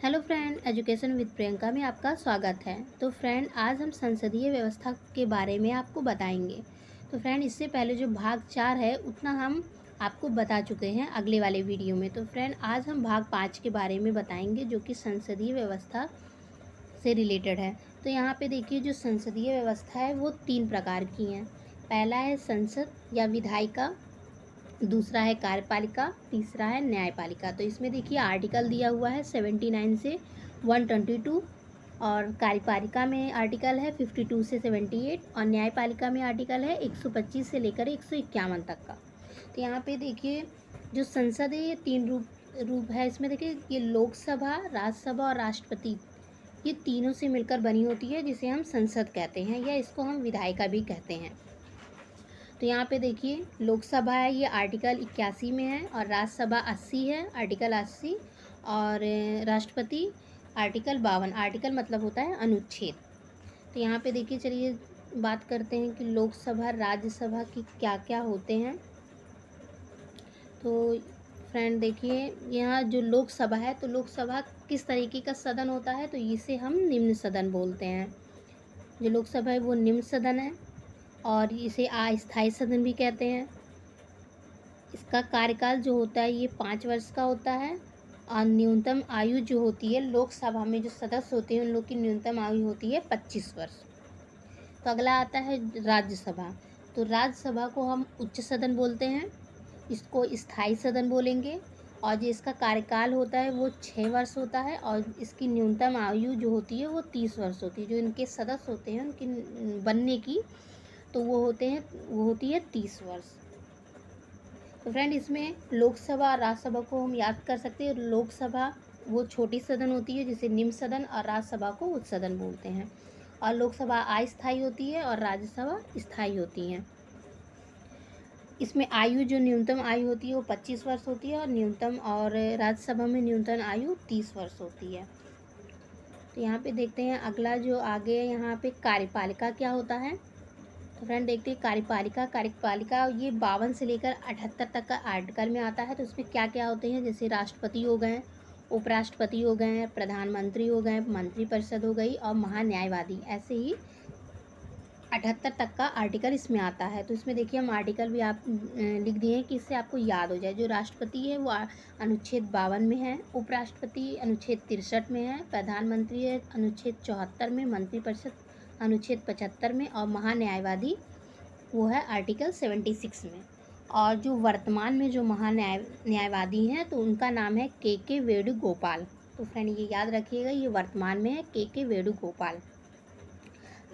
Hello friend, education with Priyanka में आपका स्वागत है। तो फ्रेंड, आज हम संसदीय व्यवस्था के बारे में आपको बताएंगे। तो फ्रेंड, इससे पहले जो भाग 4 है उतना हम आपको बता चुके हैं अगले वाले वीडियो में। तो फ्रेंड, आज हम भाग 5 के बारे में बताएंगे जो कि संसदीय व्यवस्था से रिलेटेड है। तो यहाँ पे देखिए, जो संसदीय व्यवस्था है वो 3 प्रकार की हैं। पहला है संसद या विधायिका, दूसरा है कार्यपालिका, तीसरा है न्यायपालिका। तो इसमें देखिए आर्टिकल दिया हुआ है 79 से 122, और कार्यपालिका में आर्टिकल है 52 से 78, और न्यायपालिका में आर्टिकल है 125 से लेकर 151 तक का। तो यहाँ पे देखिए, जो संसद है ये 3 रूप है। इसमें देखिए, ये लोकसभा, राज्यसभा और राष्ट्रपति, ये तीनों से मिलकर बनी होती है, जिसे हम संसद कहते हैं या इसको हम विधायिका भी कहते हैं। तो यहाँ पे देखिए, लोकसभा है ये आर्टिकल 81 में है, और राज्यसभा 80 है, आर्टिकल 80, और राष्ट्रपति आर्टिकल 52। आर्टिकल मतलब होता है अनुच्छेद। तो यहाँ पे देखिए, चलिए बात करते हैं कि लोकसभा राज्यसभा की क्या क्या होते हैं। तो फ्रेंड देखिए, यहाँ जो लोकसभा है, तो लोकसभा किस तरीके का सदन होता है, तो इसे हम निम्न सदन बोलते हैं। जो लोकसभा है वो निम्न सदन है, और इसे अस्थायी सदन भी कहते हैं। इसका कार्यकाल जो होता है ये 5 वर्ष का होता है, और न्यूनतम आयु जो होती है, लोकसभा में जो सदस्य होते हैं उन लोग की न्यूनतम आयु होती है 25 वर्ष। तो अगला आता है राज्यसभा। तो राज्यसभा को हम उच्च सदन बोलते हैं, इसको स्थायी सदन बोलेंगे, और जो इसका कार्यकाल होता है वो 6 वर्ष होता है, और इसकी न्यूनतम आयु जो होती है वो 30 वर्ष होती है। जो इनके सदस्य होते हैं उनकी बनने की, तो वो होती है 30 वर्ष। तो फ्रेंड, इसमें लोकसभा और राज्यसभा को हम याद कर सकते हैं। लोकसभा वो छोटी सदन होती है जिसे निम्न सदन, और राज्यसभा को उच्च सदन बोलते हैं। और लोकसभा अस्थायी होती है और राज्यसभा स्थायी होती है। इसमें आयु जो न्यूनतम आयु होती है वो 25 वर्ष होती है, और राज्यसभा में न्यूनतम आयु 30 वर्ष होती है। तो यहाँ पे देखते हैं अगला जो आगे है, यहाँ पे कार्यपालिका क्या होता है। तो फ्रेंड देखते हैं, कार्यपालिका ये 52 से लेकर 78 तक का आर्टिकल में आता है। तो उसमें क्या क्या होते हैं, जैसे राष्ट्रपति हो गए, उपराष्ट्रपति हो गए, प्रधानमंत्री हो गए, मंत्रिपरिषद हो गई, और महान्यायवादी। ऐसे ही 78 तक का आर्टिकल इसमें आता है। तो इसमें देखिए, हम आर्टिकल भी आप लिख दिए हैं कि इससे आपको याद हो जाए। जो राष्ट्रपति है वो अनुच्छेद 52 में है, उपराष्ट्रपति अनुच्छेद 63 में है, प्रधानमंत्री है अनुच्छेद 74 में, मंत्रिपरिषद अनुच्छेद 75 में, और महान्यायवादी वो है आर्टिकल 76 में। और जो वर्तमान में जो न्यायवादी हैं तो उनका नाम है के वेणुगोपाल। तो फ्रेंड ये याद रखिएगा, ये वर्तमान में है के वेणुगोपाल।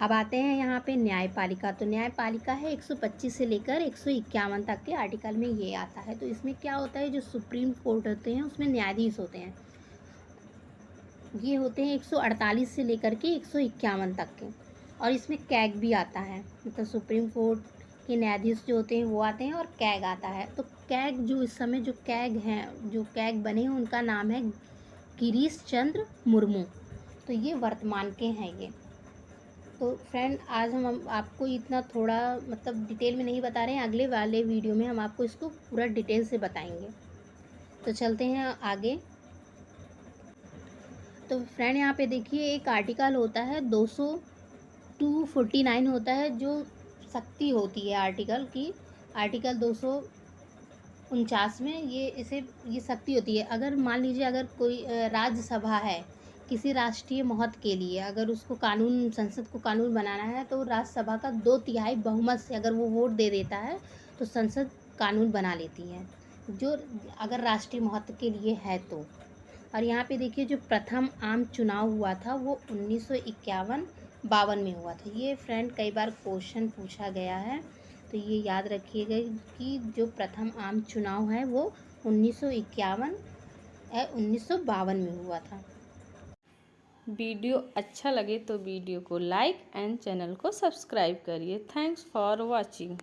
अब आते हैं यहाँ पे न्यायपालिका। तो न्यायपालिका है 125 से लेकर 151 तक के आर्टिकल में ये आता है। तो इसमें क्या होता है, जो सुप्रीम कोर्ट होते हैं उसमें न्यायाधीश होते हैं, ये होते हैं 148 से लेकर के 151 तक के। और इसमें कैग भी आता है, मतलब सुप्रीम कोर्ट के न्यायाधीश जो होते हैं वो आते हैं, और कैग आता है। तो कैग जो इस समय जो कैग बने हैं उनका नाम है गिरीश चंद्र मुर्मू। तो ये वर्तमान के हैं ये। तो फ्रेंड, आज हम आपको इतना थोड़ा मतलब डिटेल में नहीं बता रहे हैं, अगले वाले वीडियो में हम आपको इसको पूरा डिटेल से बताएंगे। तो चलते हैं आगे। तो फ्रेंड, यहाँ पे देखिए, एक आर्टिकल होता है 249 होता है, जो शक्ति होती है आर्टिकल की। आर्टिकल 249 में ये शक्ति होती है। अगर मान लीजिए, अगर कोई राज्यसभा है किसी राष्ट्रीय महत्व के लिए, अगर उसको संसद को कानून बनाना है, तो राज्यसभा का 2/3 बहुमत से अगर वो वोट दे देता है तो संसद कानून बना लेती है, जो अगर राष्ट्रीय महत्व के लिए है तो। और यहाँ पे देखिए, जो प्रथम आम चुनाव हुआ था वो 1951-52 में हुआ था। ये फ्रेंड कई बार क्वेश्चन पूछा गया है, तो ये याद रखिएगा कि जो प्रथम आम चुनाव है वो 1952 में हुआ था। वीडियो अच्छा लगे तो वीडियो को लाइक एंड चैनल को सब्सक्राइब करिए। Thanks for watching.